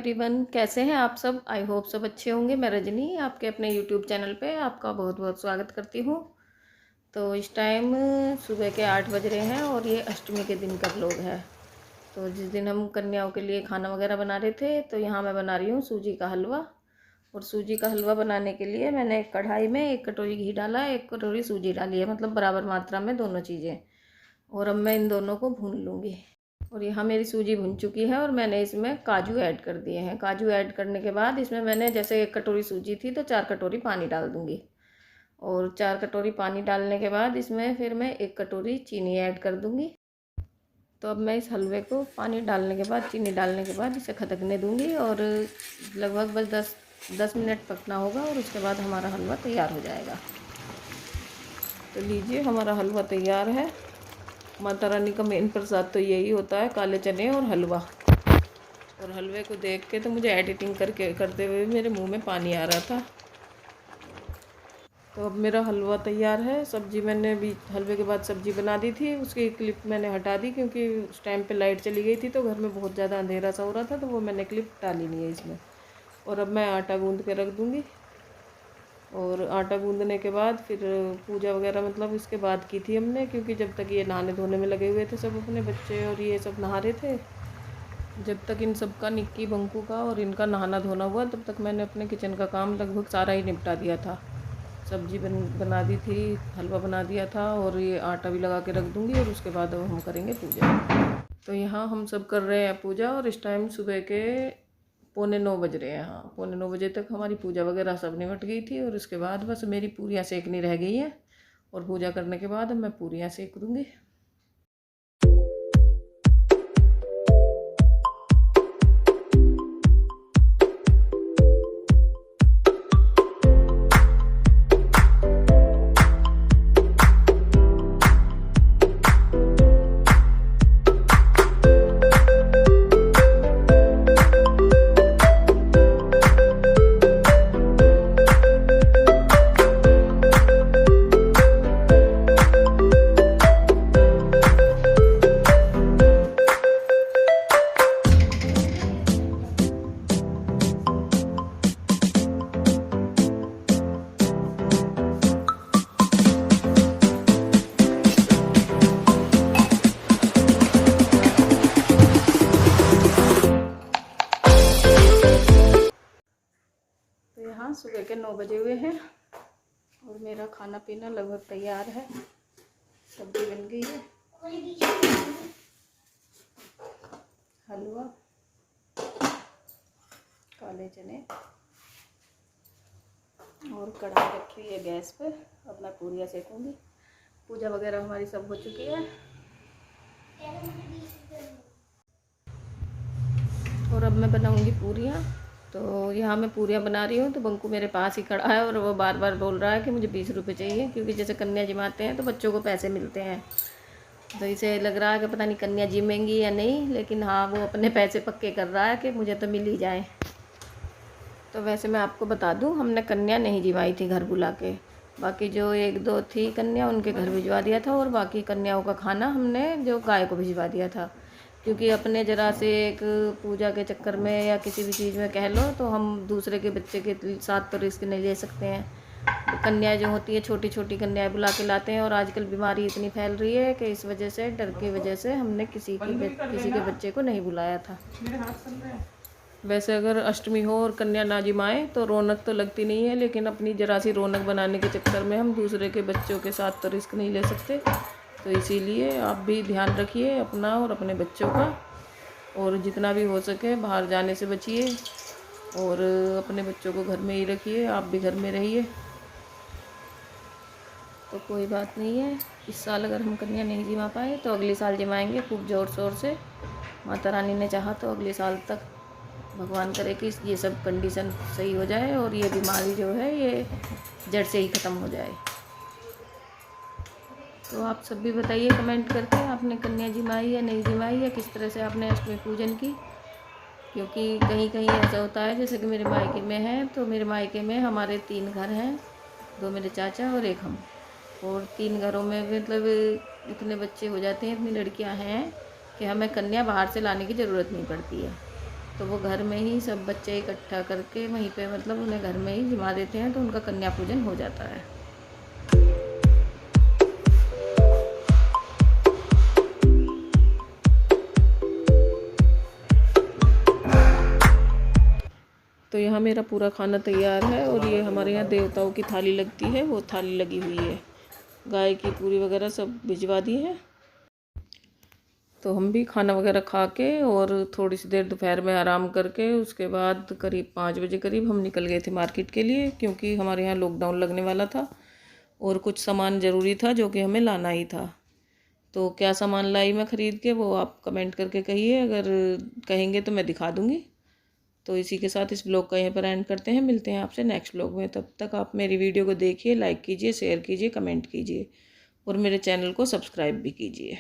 Everyone, कैसे हैं आप सब। आई होप सब अच्छे होंगे। मैं रजनी आपके अपने यूट्यूब चैनल पे आपका बहुत बहुत स्वागत करती हूँ। तो इस टाइम सुबह के 8 बज रहे हैं और ये अष्टमी के दिन का व्लॉग है। तो जिस दिन हम कन्याओं के लिए खाना वगैरह बना रहे थे, तो यहाँ मैं बना रही हूँ सूजी का हलवा। और सूजी का हलवा बनाने के लिए मैंने एक कढ़ाई में 1 कटोरी घी डाला है, 1 कटोरी सूजी डाली है, मतलब बराबर मात्रा में दोनों चीज़ें। और अब मैं इन दोनों को भून लूँगी। और यहाँ मेरी सूजी भुन चुकी है और मैंने इसमें काजू ऐड कर दिए हैं। काजू ऐड करने के बाद इसमें मैंने जैसे 1 कटोरी सूजी थी तो 4 कटोरी पानी डाल दूँगी। और 4 कटोरी पानी डालने के बाद इसमें फिर मैं 1 कटोरी चीनी ऐड कर दूँगी। तो अब मैं इस हलवे को पानी डालने के बाद, चीनी डालने के बाद इसे खदकने दूँगी और लगभग बस 10 मिनट पकना होगा और उसके बाद हमारा हलवा तैयार हो जाएगा। तो लीजिए, हमारा हलवा तैयार है। माता रानी का मेन प्रसाद तो यही होता है, काले चने और हलवा। और हलवे को देख के तो मुझे एडिटिंग करते हुए मेरे मुंह में पानी आ रहा था। तो अब मेरा हलवा तैयार है। सब्ज़ी मैंने भी हलवे के बाद सब्ज़ी बना दी थी, उसकी क्लिप मैंने हटा दी क्योंकि उस टाइम पे लाइट चली गई थी तो घर में बहुत ज़्यादा अंधेरा सा हो रहा था, तो वो मैंने क्लिप डाली नहीं है इसमें। और अब मैं आटा गूँध के रख दूँगी। और आटा गूँधने के बाद फिर पूजा वगैरह मतलब इसके बाद की थी हमने, क्योंकि जब तक ये नहाने धोने में लगे हुए थे सब, अपने बच्चे और ये सब नहा रहे थे, जब तक इन सब का, निक्की बंकू का और इनका नहाना धोना हुआ, तब तक मैंने अपने किचन का काम लगभग सारा ही निपटा दिया था। सब्जी बना दी थी, हलवा बना दिया था और ये आटा भी लगा के रख दूँगी और उसके बाद हम करेंगे पूजा। तो यहाँ हम सब कर रहे हैं पूजा और इस टाइम सुबह के 8:45 बज रहे हैं। हाँ, 8:45 बजे तक हमारी पूजा वगैरह सब निपट गई थी और उसके बाद बस मेरी पूरियाँ सेकनी रह गई हैं। और पूजा करने के बाद मैं पूरियाँ सेक दूँगी। यहाँ सुबह के 9 बजे हुए हैं और मेरा खाना पीना लगभग तैयार है। सब्जी बन गई है, हलवा, काले चने और कढ़ाई रखी हुई है गैस पे। अब मैं पूरियाँ सेकूंगी। पूजा वगैरह हमारी सब हो चुकी है और अब मैं बनाऊंगी पूरियाँ। तो यहाँ मैं पूरियाँ बना रही हूँ तो बंकू मेरे पास ही खड़ा है और वो बार बार बोल रहा है कि मुझे 20 रुपये चाहिए, क्योंकि जैसे कन्या जिमाते हैं तो बच्चों को पैसे मिलते हैं। तो इसे लग रहा है कि पता नहीं कन्या जिमेंगी या नहीं, लेकिन हाँ, वो अपने पैसे पक्के कर रहा है कि मुझे तो मिल ही जाए। तो वैसे मैं आपको बता दूँ, हमने कन्या नहीं जिमाई थी घर बुला के। बाकी जो 1-2 थी कन्या उनके घर भिजवा दिया था और बाकी कन्याओं का खाना हमने जो गाय को भिजवा दिया था। क्योंकि अपने ज़रा से एक पूजा के चक्कर में या किसी भी चीज़ में कह लो तो हम दूसरे के बच्चे के साथ तो रिस्क नहीं ले सकते हैं। तो कन्याएँ जो होती है, छोटी छोटी कन्याएँ बुला के लाते हैं और आजकल बीमारी इतनी फैल रही है कि इस वजह से, डर की वजह से हमने किसी के बच्चे को नहीं बुलाया था। वैसे अगर अष्टमी हो और कन्या ना जिमाए तो रौनक तो लगती नहीं है, लेकिन अपनी ज़रा सी रौनक बनाने के चक्कर में हम दूसरे के बच्चों के साथ तो रिस्क नहीं ले सकते। तो इसीलिए आप भी ध्यान रखिए अपना और अपने बच्चों का, और जितना भी हो सके बाहर जाने से बचिए और अपने बच्चों को घर में ही रखिए। आप भी घर में रहिए। तो कोई बात नहीं है, इस साल अगर हम कन्या नहीं जिमा पाए तो अगले साल जिमाएंगे खूब ज़ोर शोर से। माता रानी ने चाहा तो अगले साल तक, भगवान करे कि ये सब कंडीशन सही हो जाए और ये बीमारी जो है ये जड़ से ही ख़त्म हो जाए। तो आप सब भी बताइए कमेंट करके, आपने कन्या जिमाई या नहीं जिमाई, या किस तरह से आपने अष्टमी पूजन की। क्योंकि कहीं कहीं ऐसा होता है, जैसे कि मेरे मायके में है, तो मेरे मायके में हमारे 3 घर हैं, 2 मेरे चाचा और 1 हम। और 3 घरों में मतलब इतने बच्चे हो जाते हैं, इतनी लड़कियां हैं कि हमें कन्या बाहर से लाने की ज़रूरत नहीं पड़ती है। तो वो घर में ही सब बच्चे इकट्ठा करके वहीं पे मतलब उन्हें घर में ही जिमा देते हैं, तो उनका कन्या पूजन हो जाता है। तो यहाँ मेरा पूरा खाना तैयार है और ये हमारे यहाँ देवताओं की थाली लगती है, वो थाली लगी हुई है। गाय की पूरी वगैरह सब भिजवा दी है। तो हम भी खाना वगैरह खा के और थोड़ी सी देर दोपहर में आराम करके उसके बाद करीब 5 बजे करीब हम निकल गए थे मार्केट के लिए, क्योंकि हमारे यहाँ लॉकडाउन लगने वाला था और कुछ सामान ज़रूरी था जो कि हमें लाना ही था। तो क्या सामान लाई मैं ख़रीद के, वो आप कमेंट करके कहिए, अगर कहेंगे तो मैं दिखा दूँगी। तो इसी के साथ इस ब्लॉग का यहीं पर एंड करते हैं। मिलते हैं आपसे नेक्स्ट ब्लॉग में। तब तक आप मेरी वीडियो को देखिए, लाइक कीजिए, शेयर कीजिए, कमेंट कीजिए और मेरे चैनल को सब्सक्राइब भी कीजिए।